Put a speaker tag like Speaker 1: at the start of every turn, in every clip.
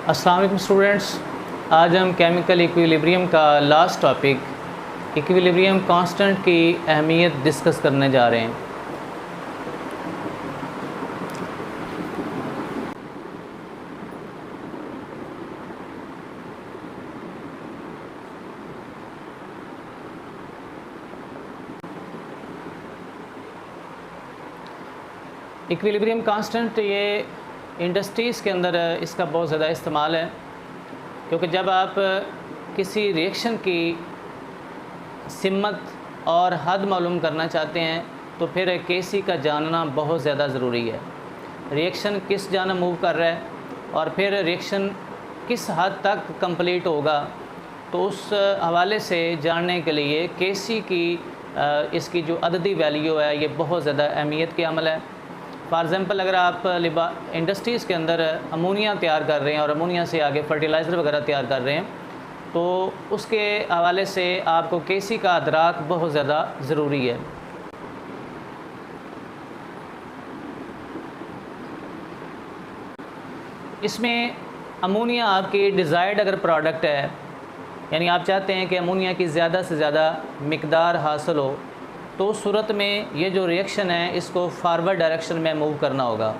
Speaker 1: अस्सलाम वालेकुम स्टूडेंट्स, आज हम केमिकल इक्विलिब्रियम का लास्ट टॉपिक इक्विलिब्रियम कांस्टेंट की अहमियत डिस्कस करने जा रहे हैं। इक्विलिब्रियम कांस्टेंट ये इंडस्ट्रीज़ के अंदर इसका बहुत ज़्यादा इस्तेमाल है, क्योंकि जब आप किसी रिएक्शन की सिमत और हद मालूम करना चाहते हैं तो फिर केसी का जानना बहुत ज़्यादा ज़रूरी है। रिएक्शन किस जाना मूव कर रहा है और फिर रिएक्शन किस हद तक कंप्लीट होगा, तो उस हवाले से जानने के लिए केसी की इसकी जो अददी वैल्यू है ये बहुत ज़्यादा अहमियत की अमल है। फॉर एग्ज़ाम्पल, अगर आप इंडस्ट्रीज़ के अंदर अमोनिया तैयार कर रहे हैं और अमोनिया से आगे फर्टिलाइज़र वगैरह तैयार कर रहे हैं, तो उसके हवाले से आपको केसी का अदराक बहुत ज़्यादा ज़रूरी है। इसमें अमोनिया आपकी डिज़ायर्ड अगर प्रोडक्ट है, यानी आप चाहते हैं कि अमोनिया की ज़्यादा से ज़्यादा मिकदार हासिल हो, तो उस सूरत में ये जो रिएक्शन है इसको फारवर्ड डायरेक्शन में मूव करना होगा।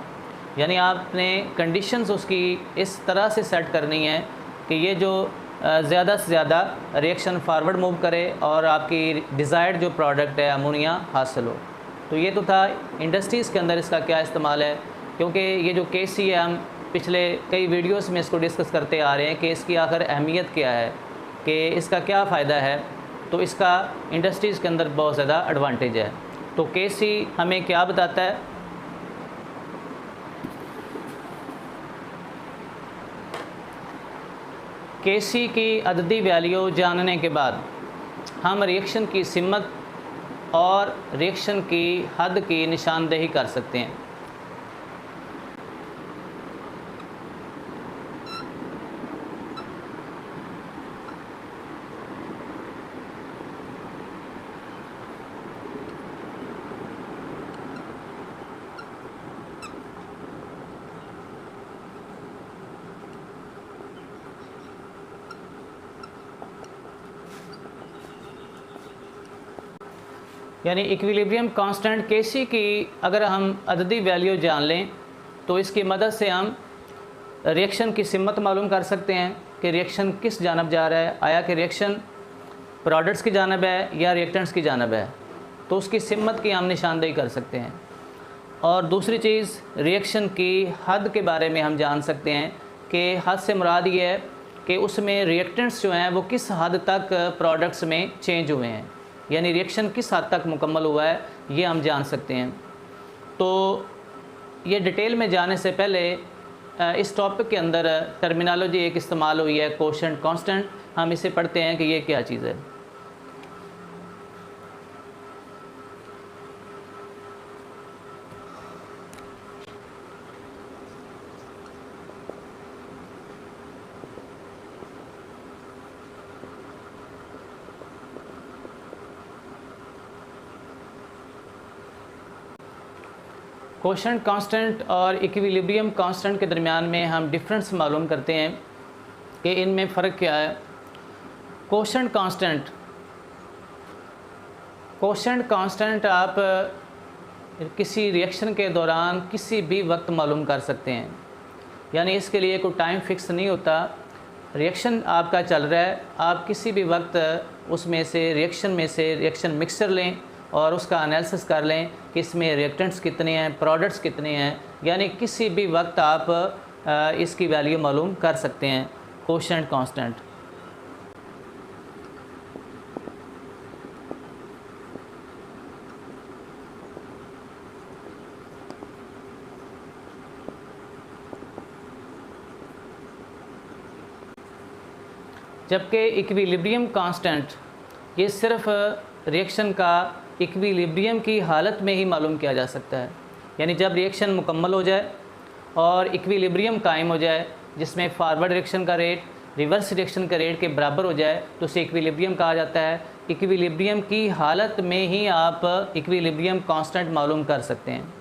Speaker 1: यानी आपने कंडीशंस उसकी इस तरह से सेट करनी है कि ये जो ज़्यादा से ज़्यादा रिएक्शन फारवर्ड मूव करे और आपकी डिज़ायर्ड जो प्रोडक्ट है अमोनिया हासिल हो। तो ये तो था इंडस्ट्रीज़ के अंदर इसका क्या इस्तेमाल है, क्योंकि ये जो केसी है हम पिछले कई वीडियोस में इसको डिस्कस करते आ रहे हैं कि इसकी आखिर अहमियत क्या है, कि इसका क्या फ़ायदा है। तो इसका इंडस्ट्रीज़ के अंदर बहुत ज़्यादा एडवांटेज है। तो केसी हमें क्या बताता है? केसी की अददी वैल्यू जानने के बाद हम रिएक्शन की सिमत और रिएक्शन की हद की निशानदेही कर सकते हैं। यानी इक्विलिब्रियम कांस्टेंट केसी की अगर हम अददी वैल्यू जान लें तो इसकी मदद से हम रिएक्शन की सिमत मालूम कर सकते हैं कि रिएक्शन किस जानब जा रहा है। आया कि रिएक्शन प्रोडक्ट्स की जानब है या रिएक्टेंट्स की जानब है, तो उसकी सिमत की हम निशानदेही कर सकते हैं। और दूसरी चीज़, रिएक्शन की हद के बारे में हम जान सकते हैं कि हद से मुराद ये है कि उसमें रिएक्टेंट्स जो हैं वो किस हद तक प्रोडक्ट्स में चेंज हुए हैं, यानी रिएक्शन किस हद तक मुकम्मल हुआ है, ये हम जान सकते हैं। तो ये डिटेल में जाने से पहले इस टॉपिक के अंदर टर्मिनोलॉजी एक इस्तेमाल हुई है, कोशेंट कांस्टेंट। हम इसे पढ़ते हैं कि ये क्या चीज़ है। कोशेंट कांस्टेंट और इक्विलिब्रियम कांस्टेंट के दरमियान में हम डिफरेंस मालूम करते हैं कि इनमें फ़र्क क्या है। कोशेंट कांस्टेंट आप किसी रिएक्शन के दौरान किसी भी वक्त मालूम कर सकते हैं, यानी इसके लिए कोई टाइम फिक्स नहीं होता। रिएक्शन आपका चल रहा है, आप किसी भी वक्त उसमें से रिएक्शन मिक्सचर लें और उसका एनालिसिस कर लें कि इसमें रिएक्टेंट्स कितने हैं, प्रोडक्ट्स कितने हैं, यानी किसी भी वक्त आप इसकी वैल्यू मालूम कर सकते हैं। कोशेंट कांस्टेंट जबकि इक्विलिब्रियम कांस्टेंट ये सिर्फ़ रिएक्शन का इक्विलिब्रियम की हालत में ही मालूम किया जा सकता है, यानी जब रिएक्शन मुकम्मल हो जाए और इक्विलिब्रियम कायम हो जाए, जिसमें फारवर्ड रिएक्शन का रेट रिवर्स रिएक्शन के रेट के बराबर हो जाए, तो उसे इक्विलिब्रियम कहा जाता है। इक्विलिब्रियम की हालत में ही आप इक्विलिब्रियम कांस्टेंट मालूम कर सकते हैं।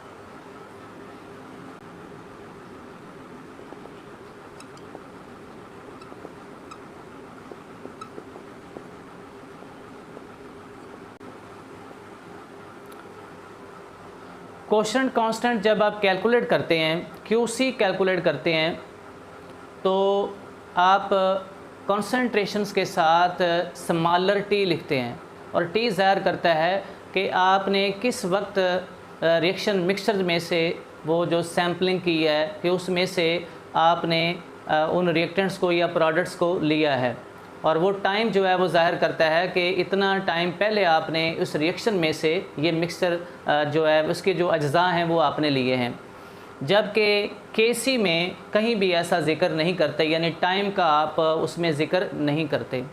Speaker 1: कोशेंट कांस्टेंट जब आप कैलकुलेट करते हैं, क्यूसी कैलकुलेट करते हैं, तो आप कॉन्सेंट्रेशंस के साथ स्मॉलर टी लिखते हैं और टी ज़ाहिर करता है कि आपने किस वक्त रिएक्शन मिक्सचर में से वो जो सैम्पलिंग की है कि उसमें से आपने उन रिएक्टेंट्स को या प्रोडक्ट्स को लिया है, और वो टाइम जो है वो ज़ाहिर करता है कि इतना टाइम पहले आपने उस रिएक्शन में से ये मिक्सचर जो है उसके जो अज्जा हैं वो आपने लिए हैं। जबकि केसी में कहीं भी ऐसा ज़िक्र नहीं करते, यानी टाइम का आप उसमें ज़िक्र नहीं करते।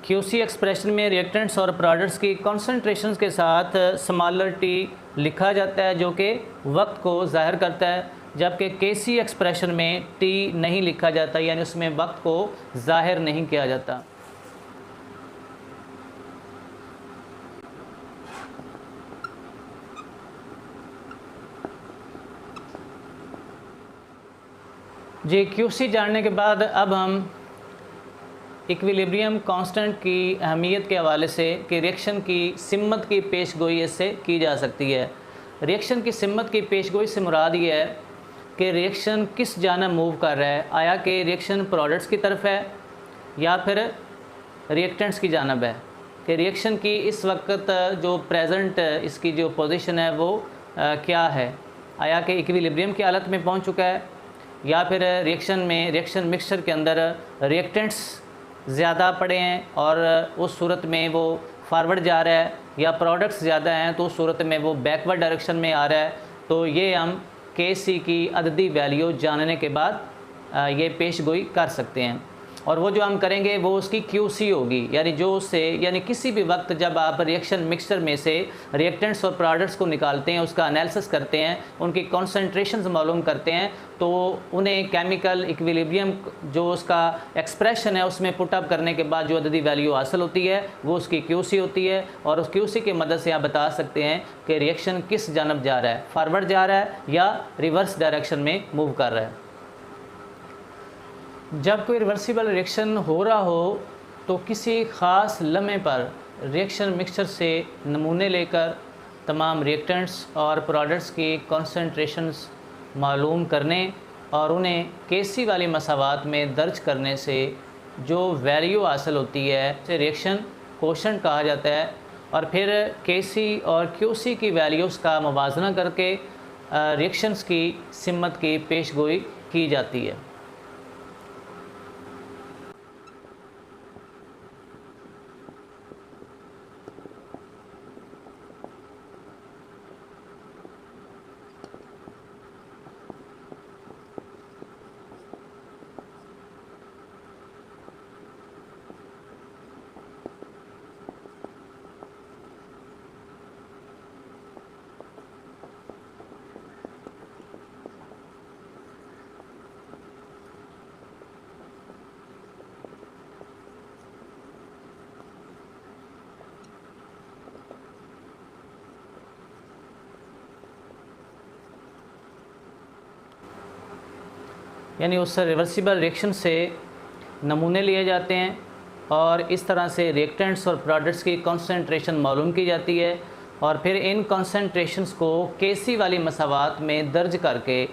Speaker 1: क्यूसी एक्सप्रेशन में रिएक्टेंट्स और प्रोडक्ट्स की कॉन्सेंट्रेशंस के साथ स्मॉलर टी लिखा जाता है जो कि वक्त को ज़ाहिर करता है, जबकि केसी एक्सप्रेशन में टी नहीं लिखा जाता, यानी उसमें वक्त को ज़ाहिर नहीं किया जाता। जी, क्यूसी जानने के बाद अब हम इक्विलिब्रियम कांस्टेंट की अहमियत के हवाले से कि रिएक्शन की सिम्मत की पेशगोई इससे की जा सकती है। रिएक्शन की सिम्मत की पेशगोई से मुराद ये है कि रिएक्शन किस जानिब मूव कर रहा है, आया कि रिएक्शन प्रोडक्ट्स की तरफ है या फिर रिएक्टेंट्स की जानिब है, कि रिएक्शन की इस वक्त जो प्रेजेंट इसकी जो पोजीशन है वो क्या है, आया कि इक्विलिब्रियम की हालत में पहुंच चुका है या फिर रिएक्शन मिक्सचर के अंदर रिएक्टेंट्स ज़्यादा पड़े हैं और उस सूरत में वो फारवर्ड जा रहा है, या प्रोडक्ट्स ज़्यादा हैं तो उस सूरत में वो बैकवर्ड डायरेक्शन में आ रहा है। तो ये हम केसी की अददी वैल्यू जानने के बाद ये पेशगोई कर सकते हैं, और वो जो हम करेंगे वो उसकी क्यूसी होगी, यानी जो उससे यानी किसी भी वक्त जब आप रिएक्शन मिक्सचर में से रिएक्टेंट्स और प्रोडक्ट्स को निकालते हैं, उसका एनालिसिस करते हैं, उनकी कॉन्सेंट्रेशंस मालूम करते हैं, तो उन्हें केमिकल इक्विलिब्रियम जो उसका एक्सप्रेशन है उसमें पुटअप करने के बाद जो अददी वैल्यू हासिल होती है वो उसकी क्यूसी होती है, और उस क्यूसी की मदद से आप बता सकते हैं कि रिएक्शन किस जानब जा रहा है, फारवर्ड जा रहा है या रिवर्स डायरेक्शन में मूव कर रहा है। जब कोई रिवर्सिबल रिएक्शन हो रहा हो तो किसी ख़ास लम्हे पर रिएक्शन मिक्सचर से नमूने लेकर तमाम रिएक्टेंट्स और प्रोडक्ट्स की कॉन्सेंट्रेशंस मालूम करने और उन्हें केसी वाली मसावात में दर्ज करने से जो वैल्यू हासिल होती है उसे रिएक्शन कोशेंट कहा जाता है, और फिर केसी और क्यूसी की वैल्यूज़ का मुवाजना करके रिएक्शंस की सिम्मत की पेशगोई की जाती है। यानी उस रिवर्सिबल रिएक्शन से नमूने लिए जाते हैं और इस तरह से रिएक्टेंट्स और प्रोडक्ट्स की कॉन्सेंट्रेशन मालूम की जाती है, और फिर इन कॉन्सेंट्रेशंस को केसी वाली मसावात में दर्ज करके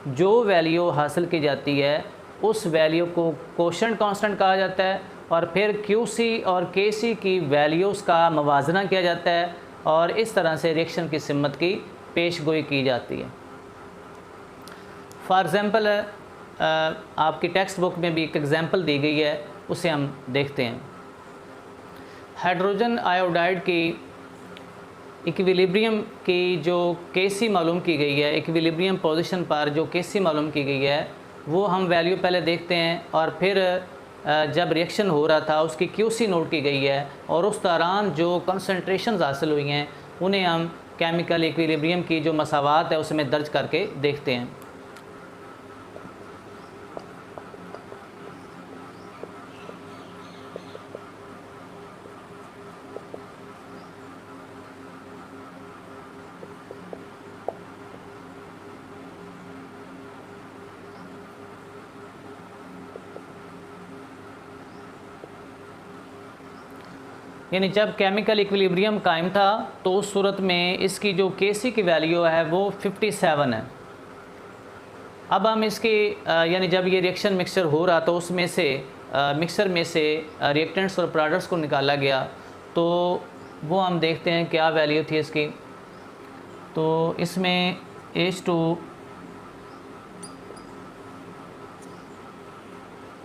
Speaker 1: जो वैल्यू हासिल की जाती है उस वैल्यू को कोशेंट कांस्टेंट कहा जाता है, और फिर क्यूसी और केसी की वैल्यूज़ का मवाजना किया जाता है, और इस तरह से रिएक्शन की सिम्मत की पेशगोई की जाती है। फॉर एग्ज़ाम्पल आपकी टेक्स्ट बुक में भी एक एग्ज़ाम्पल दी गई है, उसे हम देखते हैं। हाइड्रोजन आयोडाइड की इक्विलिब्रियम की जो केसी मालूम की गई है, इक्विलिब्रियम पोजीशन पर जो केसी मालूम की गई है वो हम वैल्यू पहले देखते हैं और फिर जब रिएक्शन हो रहा था उसकी QC नोट की गई है और उस दौरान जो कंसंट्रेशंस हासिल हुई हैं उन्हें हम केमिकल इक्विलिब्रियम की जो मसावात है उसमें दर्ज करके देखते हैं। यानी जब केमिकल इक्विलिब्रियम कायम था तो उस सूरत में इसकी जो Kc की वैल्यू है वो 57 है। अब हम इसकी यानी जब ये रिएक्शन मिक्सचर हो रहा तो उसमें से मिक्सर में से रिएक्टेंट्स और प्रोडक्ट्स को निकाला गया, तो वो हम देखते हैं क्या वैल्यू थी इसकी। तो इसमें H2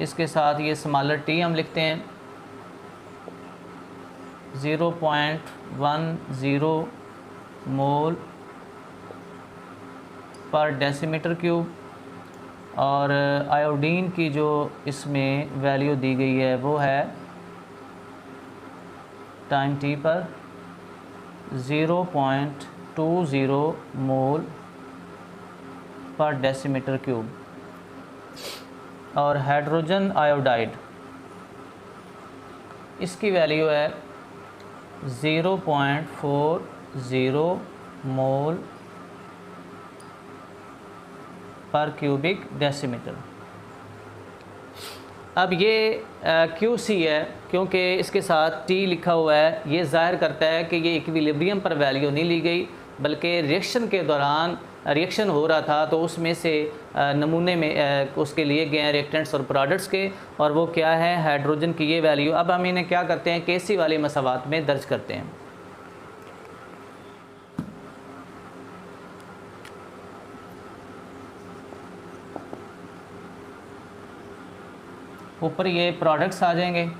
Speaker 1: इसके साथ ये स्मॉलर t हम लिखते हैं 0.10 मोल पर डेसीमीटर क्यूब, और आयोडीन की जो इसमें वैल्यू दी गई है वो है टाइम t पर 0.20 मोल पर डेसीमीटर क्यूब, और हाइड्रोजन आयोडाइड इसकी वैल्यू है 0.40 मोल पर क्यूबिक डेसीमीटर। अब ये QC है, क्योंकि इसके साथ T लिखा हुआ है, ये ज़ाहिर करता है कि ये इक्विलिब्रियम पर वैल्यू नहीं ली गई, बल्कि रिएक्शन के दौरान रिएक्शन हो रहा था तो उसमें से नमूने में उसके लिए गए हैं रिएक्टेंट्स और प्रोडक्ट्स के, और वो क्या है हाइड्रोजन की ये वैल्यू। अब हम इन्हें क्या करते हैं Kc वाली मसावात में दर्ज करते हैं। ऊपर ये प्रोडक्ट्स आ जाएंगे,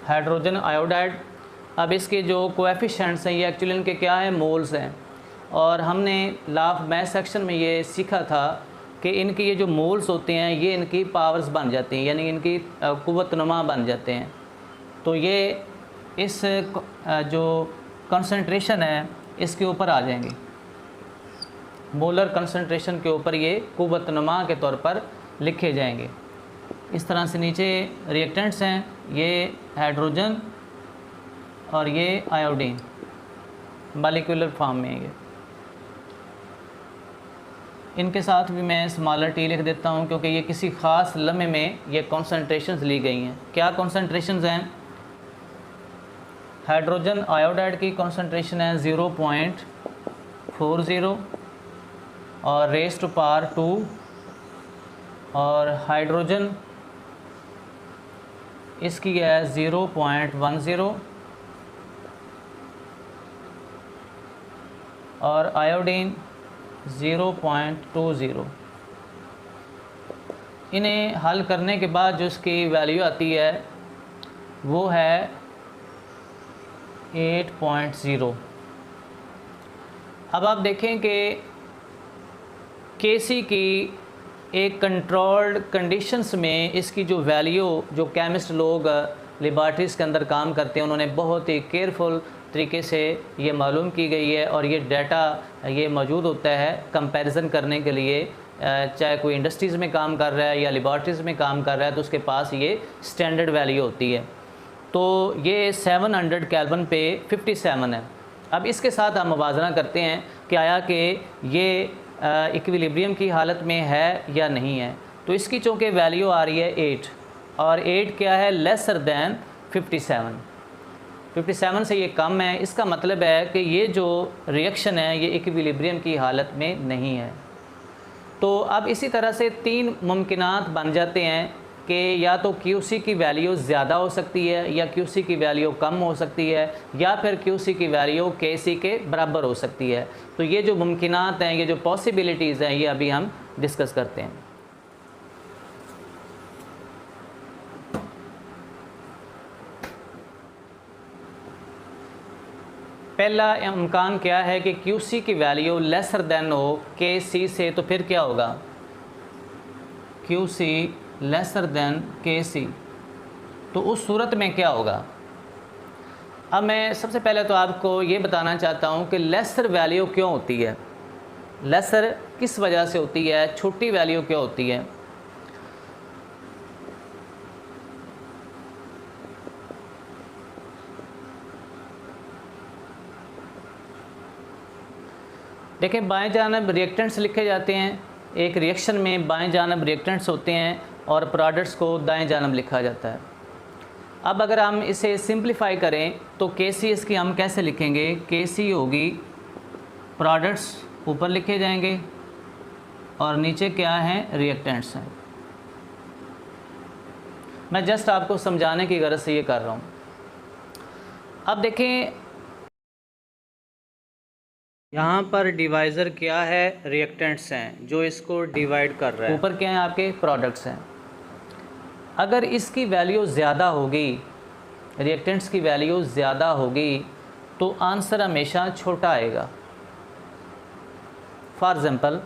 Speaker 1: हाइड्रोजन आयोडाइड। अब इसके जो कोएफिशिएंट्स हैं ये एक्चुअली इनके क्या हैं, मोल्स हैं, और हमने लॉ ऑफ मैथ सेक्शन में ये सीखा था कि इनके ये जो मोल्स होते हैं ये इनकी पावर्स बन जाती हैं, यानी इनकी कुव्वतनुमा बन जाते हैं। तो ये इस जो कंसंट्रेशन है इसके ऊपर आ जाएंगे, मोलर कंसंट्रेशन के ऊपर ये कुव्वतनुमा के तौर पर लिखे जाएंगे। इस तरह से नीचे रिएक्टेंट्स हैं, ये हाइड्रोजन और ये आयोडीन मॉलिक्यूलर फॉर्म में है। इनके साथ भी मैं स्मॉलर t लिख देता हूँ, क्योंकि ये किसी ख़ास लम्हे में ये कॉन्सेंट्रेशंस ली गई हैं। क्या कॉन्सेंट्रेशंस हैं? हाइड्रोजन आयोडाइड की कॉन्सेंट्रेशन है 0.40 और रेज़ टू पावर 2, और हाइड्रोजन इसकी है 0.10, और आयोडीन 0.20। इन्हें हल करने के बाद जो इसकी वैल्यू आती है वो है 8.0। अब आप देखें कि Kc की एक कंट्रोल्ड कंडीशंस में इसकी जो वैल्यू, जो केमिस्ट लोग लेबॉरेटरीज़ के अंदर काम करते हैं उन्होंने बहुत ही केयरफुल तरीके से ये मालूम की गई है, और ये डाटा ये मौजूद होता है कंपैरिजन करने के लिए। चाहे कोई इंडस्ट्रीज़ में काम कर रहा है या लेबॉरेटरीज़ में काम कर रहा है तो उसके पास ये स्टैंडर्ड वैल्यू होती है। तो ये 700 केल्विन पे 57 है। अब इसके साथ हम मुवाज़ना करते हैं कि आया कि ये इक्विलिब्रियम की हालत में है या नहीं है। तो इसकी चूँकि वैल्यू आ रही है 8, और 8 क्या है, लेसर दैन 57। 57 से ये कम है, इसका मतलब है कि ये जो रिएक्शन है ये इक्विलिब्रियम की हालत में नहीं है। तो अब इसी तरह से 3 मुमकिनात बन जाते हैं कि या तो QC की वैल्यू ज़्यादा हो सकती है, या QC की वैल्यू कम हो सकती है, या फिर QC की वैल्यू Kc के बराबर हो सकती है। तो ये जो मुमकिनात हैं, ये जो पॉसिबिलिटीज़ हैं, ये अभी हम डिस्कस करते हैं। पहला इम्कान क्या है कि QC की वैल्यू लेसर देन हो KC से, तो फिर क्या होगा, QC लेसर देन KC, तो उस सूरत में क्या होगा। अब मैं सबसे पहले तो आपको ये बताना चाहता हूँ कि लेसर वैल्यू क्यों होती है, लेसर किस वजह से होती है, छोटी वैल्यू क्यों होती है। देखें, बाएं जानब रिएक्टेंट्स लिखे जाते हैं, एक रिएक्शन में बाएं जानब रिएक्टेंट्स होते हैं और प्रोडक्ट्स को दाएं जानब लिखा जाता है। अब अगर हम इसे सिंप्लीफाई करें तो KC इसकी हम कैसे लिखेंगे, KC होगी प्रोडक्ट्स ऊपर लिखे जाएंगे और नीचे क्या है, रिएक्टेंट्स हैं। मैं जस्ट आपको समझाने की गरज से ये कर रहा हूँ। अब देखें यहाँ पर डिवाइज़र क्या है, रिएक्टेंट्स हैं जो इसको डिवाइड कर रहा है, ऊपर क्या है आपके, प्रोडक्ट्स हैं। अगर इसकी वैल्यू ज़्यादा होगी, रिएक्टेंट्स की वैल्यू ज़्यादा होगी, तो आंसर हमेशा छोटा आएगा। फॉर एग्ज़ाम्पल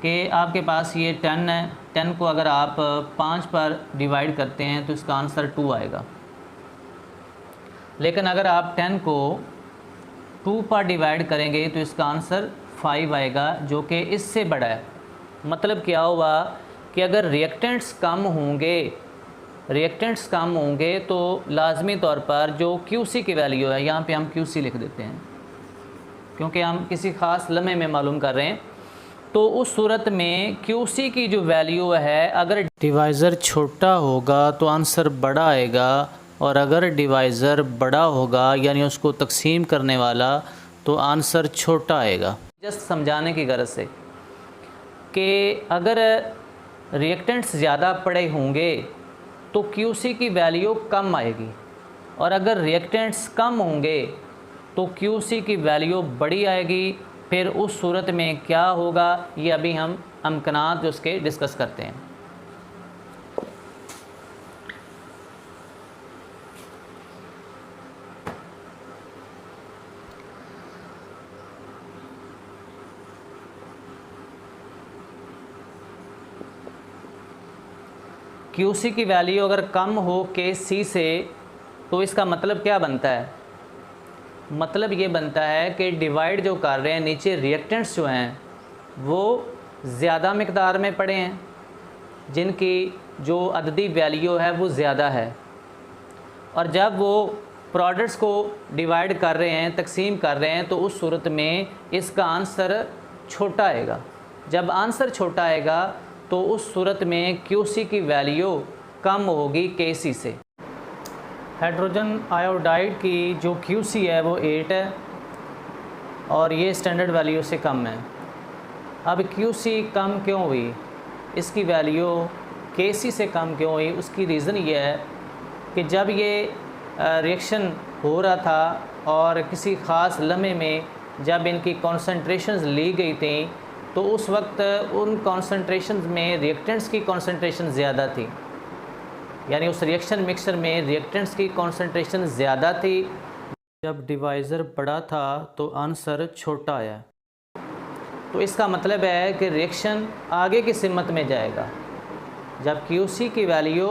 Speaker 1: कि आपके पास ये 10 है, 10 को अगर आप 5 पर डिवाइड करते हैं तो इसका आंसर 2 आएगा। लेकिन अगर आप 10 को 2 पर डिवाइड करेंगे तो इसका आंसर 5 आएगा, जो कि इससे बड़ा है। मतलब क्या हुआ कि अगर रिएक्टेंट्स कम होंगे तो लाजमी तौर पर जो QC की वैल्यू है, यहाँ पे हम QC लिख देते हैं क्योंकि हम किसी ख़ास लम्हे में मालूम कर रहे हैं, तो उस सूरत में QC की जो वैल्यू है, अगर डिवाइज़र छोटा होगा तो आंसर बड़ा आएगा, और अगर डिवाइज़र बड़ा होगा यानी उसको तकसीम करने वाला, तो आंसर छोटा आएगा। जस्ट समझाने की गरज से कि अगर रिएक्टेंट्स ज़्यादा पड़े होंगे तो QC की वैल्यू कम आएगी, और अगर रिएक्टेंट्स कम होंगे तो QC की वैल्यू बड़ी आएगी। फिर उस सूरत में क्या होगा, ये अभी हम अमकनात जो उसके डिस्कस करते हैं। QC की वैल्यू अगर कम हो KC से, तो इसका मतलब क्या बनता है, मतलब ये बनता है कि डिवाइड जो कर रहे हैं नीचे रिएक्टेंट्स जो हैं वो ज़्यादा मिकदार में पड़े हैं, जिनकी जो अददी वैल्यू है वो ज़्यादा है, और जब वो प्रोडक्ट्स को डिवाइड कर रहे हैं, तकसीम कर रहे हैं, तो उस सूरत में इसका आंसर छोटा आएगा। जब आंसर छोटा आएगा तो उस सूरत में QC की वैल्यू कम होगी KC से। हाइड्रोजन आयोडाइड की जो QC है वो 8 है और ये स्टैंडर्ड वैल्यू से कम है। अब QC कम क्यों हुई, इसकी वैल्यू KC से कम क्यों हुई, उसकी रीज़न ये है कि जब ये रिएक्शन हो रहा था और किसी ख़ास लम्हे में जब इनकी कॉन्सेंट्रेशंस ली गई थी, तो उस वक्त उन कॉन्सेंट्रेशंस में रिएक्टेंट्स की कॉन्सेंट्रेशन ज़्यादा थी, यानी उस रिएक्शन मिक्सचर में रिएक्टेंट्स की कॉन्सेंट्रेशन ज़्यादा थी। जब डिवाइज़र बड़ा था तो आंसर छोटा आया, तो इसका मतलब है कि रिएक्शन आगे की सिमत में जाएगा। जब QC की वैल्यू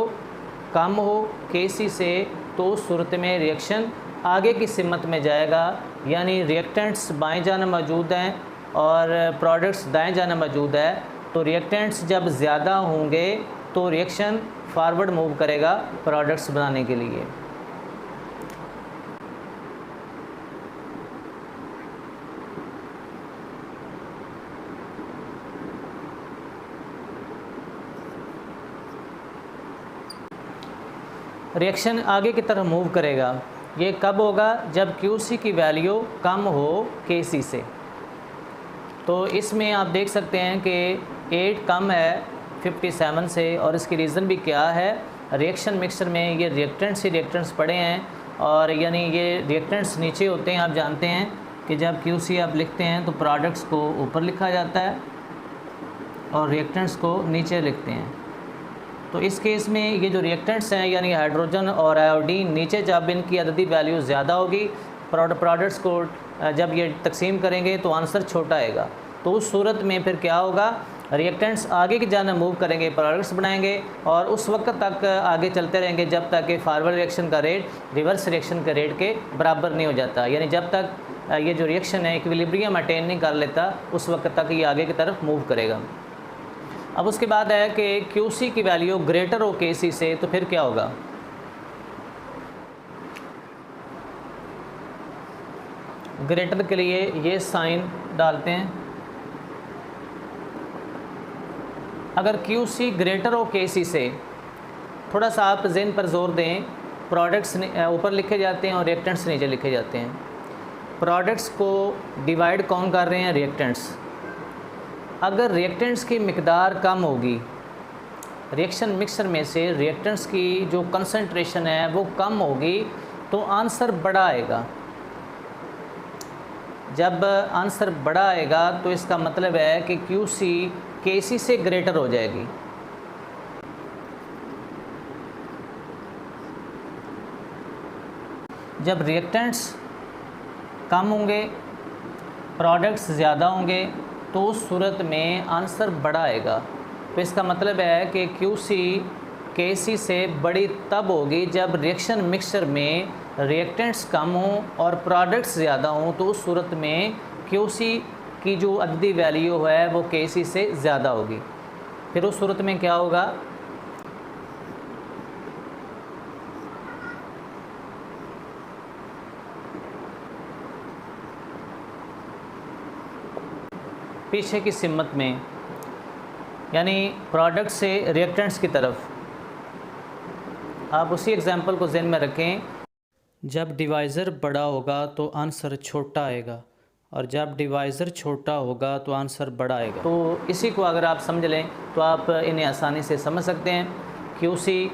Speaker 1: कम हो KC से, तो उस सूरत में रिएक्शन आगे की सिमत में जाएगा, यानी रिएक्टेंट्स बाएं जाना मौजूद हैं और प्रोडक्ट्स दाएं जाना मौजूद है। तो रिएक्टेंट्स जब ज़्यादा होंगे तो रिएक्शन फारवर्ड मूव करेगा प्रोडक्ट्स बनाने के लिए। रिएक्शन आगे की तरफ मूव करेगा। ये कब होगा, जब QC की वैल्यू कम हो KC से। तो इसमें आप देख सकते हैं कि 8 कम है 57 से, और इसकी रीज़न भी क्या है, रिएक्शन मिक्सचर में ये रिएक्टेंट्स ही रिएक्टेंट्स पड़े हैं, और यानी ये रिएक्टेंट्स नीचे होते हैं। आप जानते हैं कि जब QC आप लिखते हैं तो प्रोडक्ट्स को ऊपर लिखा जाता है और रिएक्टेंट्स को नीचे लिखते हैं। तो इस केस में ये जो रिएक्टेंट्स हैं यानी हाइड्रोजन और आयोडीन, नीचे जब इनकी अददी वैल्यू ज़्यादा होगी, प्रोडक्ट्स को जब ये तकसीम करेंगे तो आंसर छोटा आएगा। तो उस सूरत में फिर क्या होगा, रिएक्टेंट्स आगे की जानिब मूव करेंगे, प्रोडक्ट्स बनाएंगे और उस वक्त तक आगे चलते रहेंगे जब तक कि फारवर्ड रिएक्शन का रेट रिवर्स रिएक्शन के रेट के बराबर नहीं हो जाता। यानी जब तक ये जो रिएक्शन है इक्विलिब्रियम अटेन नहीं कर लेता उस वक्त तक ये आगे की तरफ मूव करेगा। अब उसके बाद है कि QC की वैल्यू ग्रेटर हो KC से, तो फिर क्या होगा। ग्रेटर के लिए ये साइन डालते हैं। अगर QC ग्रेटर हो KC से, थोड़ा सा आप ज़हन पर जोर दें, प्रोडक्ट्स ऊपर लिखे जाते हैं और रिएक्टेंट्स नीचे लिखे जाते हैं। प्रोडक्ट्स को डिवाइड कौन कर रहे हैं, रिएक्टेंट्स। अगर रिएक्टेंट्स की मिकदार कम होगी, रिएक्शन मिक्सर में से रिएक्टेंट्स की जो कंसंट्रेशन है वो कम होगी, तो आंसर बड़ा आएगा। जब आंसर बड़ा आएगा तो इसका मतलब है कि QC KC से ग्रेटर हो जाएगी। जब रिएक्टेंट्स कम होंगे, प्रोडक्ट्स ज़्यादा होंगे, तो उस सूरत में आंसर बड़ा आएगा। तो इसका मतलब है कि QC KC से बड़ी तब होगी जब रिएक्शन मिक्सचर में रिएक्टेंट्स कम हों और प्रोडक्ट्स ज़्यादा हों, तो उस सूरत में QC की जो अददी वैल्यू है वो KC से ज़्यादा होगी। फिर उस सूरत में क्या होगा, पीछे की सिमत में, यानी प्रोडक्ट से रिएक्टेंट्स की तरफ। आप उसी एग्जांपल को ज़हन में रखें। जब डिवाइज़र बड़ा होगा तो आंसर छोटा आएगा और जब डिवाइज़र छोटा होगा तो आंसर बड़ा आएगा। तो इसी को अगर आप समझ लें तो आप इन्हें आसानी से समझ सकते हैं। QC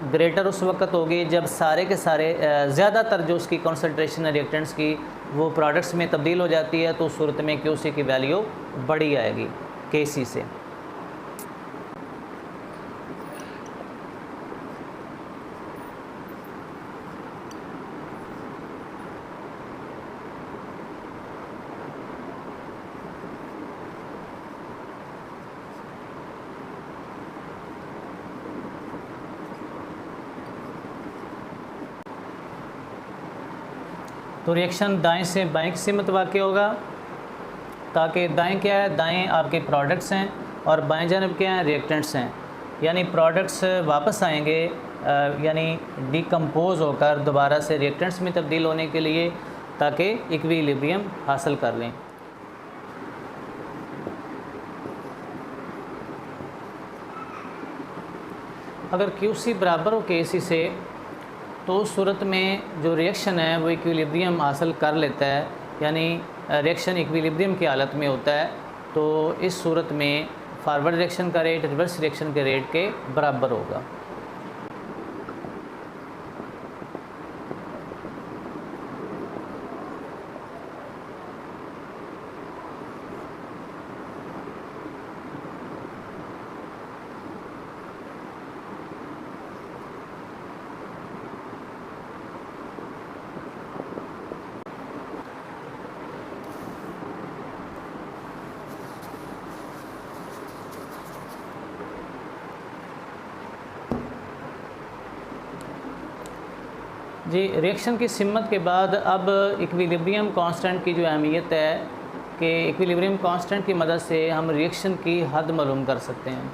Speaker 1: ग्रेटर उस वक्त होगी जब सारे के सारे ज़्यादातर जो उसकी कॉन्सेंट्रेशन है रिएक्टेंट्स की वो प्रोडक्ट्स में तब्दील हो जाती है, तो उस सूरत में QC की वैल्यू बड़ी आएगी KC से। तो रिएक्शन दाएं से बाएं की सिमत वाक़ होगा, ताकि दाएं क्या है, दाएं आपके प्रोडक्ट्स हैं और बाएं जानब क्या है, रिएक्टेंट्स हैं। यानी प्रोडक्ट्स वापस आएंगे, यानी डिकम्पोज होकर दोबारा से रिएक्टेंट्स में तब्दील होने के लिए, ताकि इक्विलिब्रियम हासिल कर लें। अगर QC बराबर हो KC से, तो उस सूरत में जो रिएक्शन है वो इक्विलिब्रियम हासिल कर लेता है, यानी रिएक्शन इक्विलिब्रियम की हालत में होता है। तो इस सूरत में फारवर्ड रिएक्शन का रेट रिवर्स रिएक्शन के रेट के बराबर होगा। जी, रिएक्शन की सिमत के बाद अब इक्विलिब्रियम कांस्टेंट की जो अहमियत है कि इक्विलिब्रियम कांस्टेंट की मदद से हम रिएक्शन की हद मालूम कर सकते हैं।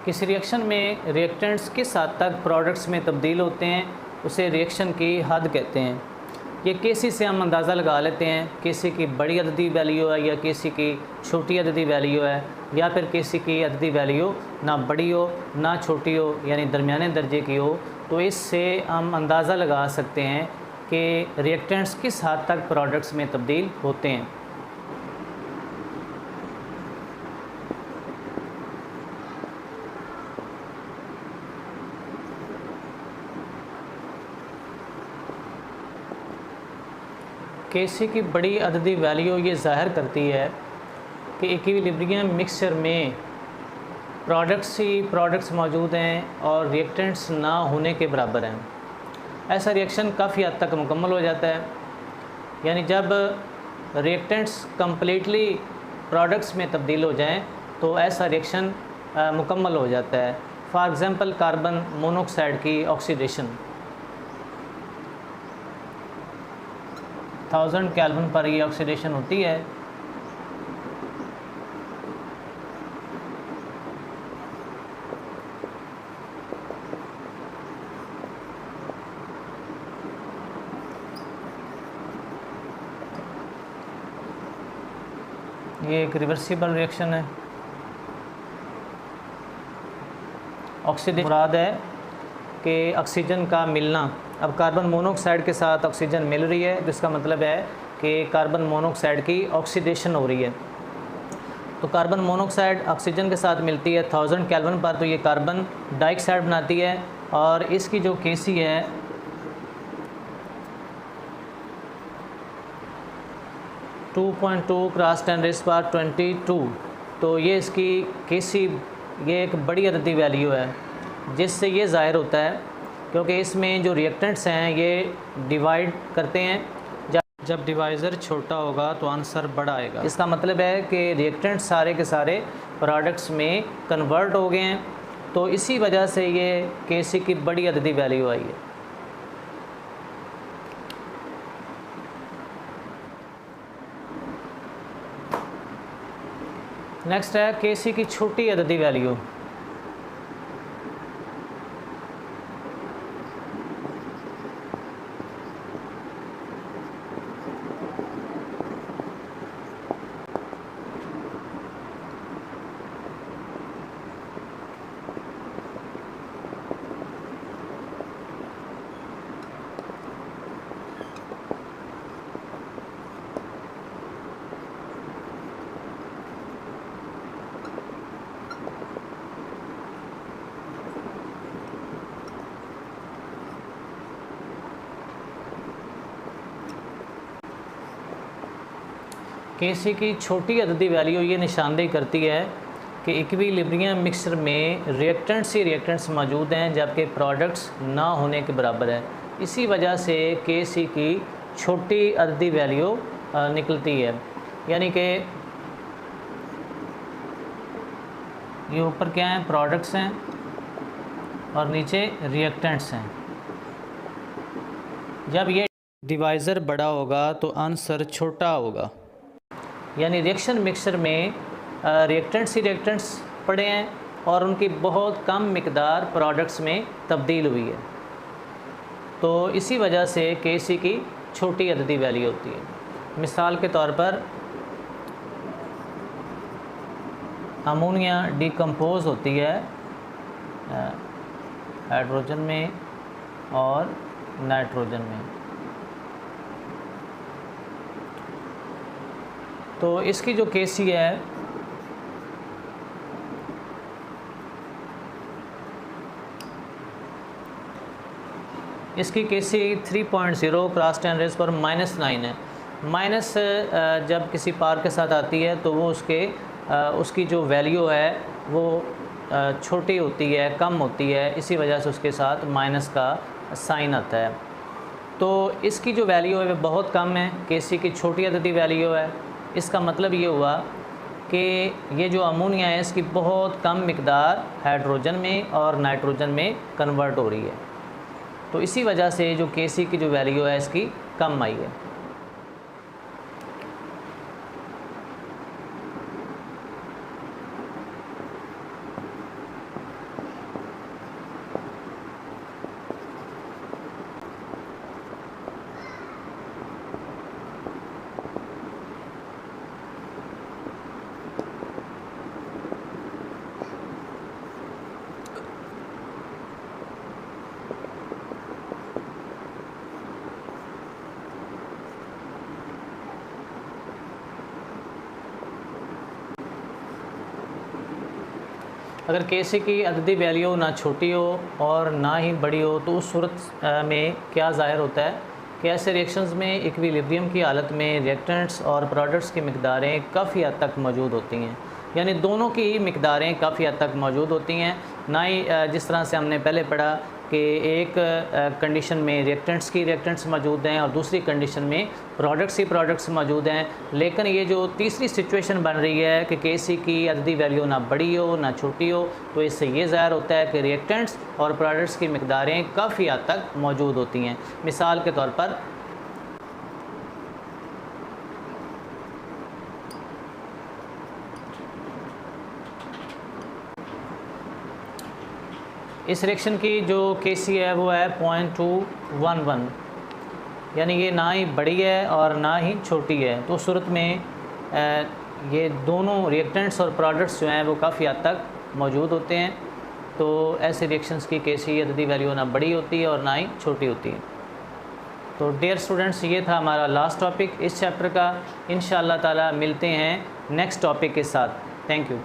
Speaker 1: किसी रिएक्शन में रिएक्टेंट्स किस हद तक प्रोडक्ट्स में तब्दील होते हैं उसे रिएक्शन की हद कहते हैं। ये KC से हम अंदाज़ा लगा लेते हैं, KC की बड़ी अददी वैल्यू है या KC की छोटी अददी वैल्यू है, या फिर KC की अददी वैल्यू ना बड़ी हो ना छोटी हो, यानी दरमियाने दर्जे की हो। तो इससे हम अंदाज़ा लगा सकते हैं कि रिएक्टेंट्स किस हद तक प्रोडक्ट्स में तब्दील होते हैं। Kc की बड़ी अददी वैल्यू ये ज़ाहिर करती है कि इक्विलिब्रियम मिक्सचर में प्रोडक्ट्स मौजूद हैं और रिएक्टेंट्स ना होने के बराबर हैं। ऐसा रिएक्शन काफ़ी हद तक मुकम्मल हो जाता है, यानी जब रिएक्टेंट्स कम्प्लीटली प्रोडक्ट्स में तब्दील हो जाएं तो ऐसा रिएक्शन मुकम्मल हो जाता है। फॉर एग्ज़ाम्पल कार्बन मोनोऑक्साइड की ऑक्सीडेशन 1000 केल्विन पर ये ऑक्सीडेशन होती है। ये एक रिवर्सिबल रिएक्शन है। ऑक्सीडेशन मुराद है कि ऑक्सीजन का मिलना। अब कार्बन मोनोऑक्साइड के साथ ऑक्सीजन मिल रही है, जिसका मतलब है कि कार्बन मोनोऑक्साइड की ऑक्सीडेशन हो रही है। तो कार्बन मोनोऑक्साइड ऑक्सीजन के साथ मिलती है 1000 केल्विन पर, तो ये कार्बन डाइऑक्साइड बनाती है और इसकी जो Kc है टू 10⁻²², तो ये इसकी Kc ये एक बड़ी अददी वैल्यू है, जिससे ये ज़ाहिर होता है क्योंकि इसमें जो रिएक्टेंट्स हैं ये डिवाइड करते हैं। जब डिवाइज़र छोटा होगा तो आंसर बड़ा आएगा। इसका मतलब है कि रिएक्टेंट्स सारे के सारे प्रोडक्ट्स में कन्वर्ट हो गए हैं, तो इसी वजह से ये Kc की बड़ी अददी वैल्यू आई है। नेक्स्ट है Kc की छोटी अददी वैल्यू। Kc की छोटी अददी वैल्यू ये निशानदेही करती है कि इक्विलिब्रियम मिक्सचर में रिएक्टेंट्स ही रिएक्टेंट्स मौजूद हैं, जबकि प्रोडक्ट्स ना होने के बराबर है। इसी वजह से Kc की छोटी अददी वैल्यू निकलती है, यानी कि ये ऊपर क्या हैं, प्रोडक्ट्स हैं और नीचे रिएक्टेंट्स हैं। जब ये डिवाइज़र बड़ा होगा तो आंसर छोटा होगा, यानी रिएक्शन मिक्सचर में रिएक्टेंट्स ही रिएक्टेंट्स पड़े हैं और उनकी बहुत कम मिकदार प्रोडक्ट्स में तब्दील हुई है, तो इसी वजह से Kc की छोटी अददी वैल्यू होती है। मिसाल के तौर पर अमोनिया डिकम्पोज होती है हाइड्रोजन में और नाइट्रोजन में, तो इसकी जो Kc है इसकी Kc 3.0 क्रॉस 10⁻⁻⁹ है। माइनस जब किसी पार के साथ आती है तो वो उसकी जो वैल्यू है वो छोटी होती है, कम होती है, इसी वजह से उसके साथ माइनस का साइन आता है। तो इसकी जो वैल्यू है वो बहुत कम है, Kc की छोटी अददी वैल्यू है। इसका मतलब ये हुआ कि ये जो अमोनिया है इसकी बहुत कम मिकदार हाइड्रोजन में और नाइट्रोजन में कन्वर्ट हो रही है, तो इसी वजह से जो Kc की जो वैल्यू है इसकी कम आई है। अगर Kc की अददी वैल्यू ना छोटी हो और ना ही बड़ी हो तो उस सूरत में क्या ज़ाहिर होता है कि ऐसे रिएक्शंस में इक्विलिब्रियम की हालत में रिएक्टेंट्स और प्रोडक्ट्स की मिकदारें काफ़ी हद तक मौजूद होती हैं, यानी दोनों की मिकदारें काफ़ी हद तक मौजूद होती हैं। ना ही जिस तरह से हमने पहले पढ़ा कि एक कंडीशन में रिएक्टेंट्स मौजूद हैं और दूसरी कंडीशन में प्रोडक्ट्स मौजूद हैं, लेकिन ये जो तीसरी सिचुएशन बन रही है कि Kc की अददी वैल्यू ना बड़ी हो ना छोटी हो, तो इससे ये ज़ाहिर होता है कि रिएक्टेंट्स और प्रोडक्ट्स की मिकदारें काफ़ी हद तक मौजूद होती हैं। मिसाल के तौर पर इस रिएक्शन की जो Kc है वो है 0.211, यानी ये ना ही बड़ी है और ना ही छोटी है। तो उस सूरत में ये दोनों रिएक्टेंट्स और प्रोडक्ट्स जो हैं वो काफ़ी हद तक मौजूद होते हैं। तो ऐसे रिएक्शंस की Kc अददी वैल्यू ना बड़ी होती है और ना ही छोटी होती है। तो डियर स्टूडेंट्स, ये था हमारा लास्ट टॉपिक इस चैप्टर का। इंशाअल्लाह ताला मिलते हैं नेक्स्ट टॉपिक के साथ। Thank you.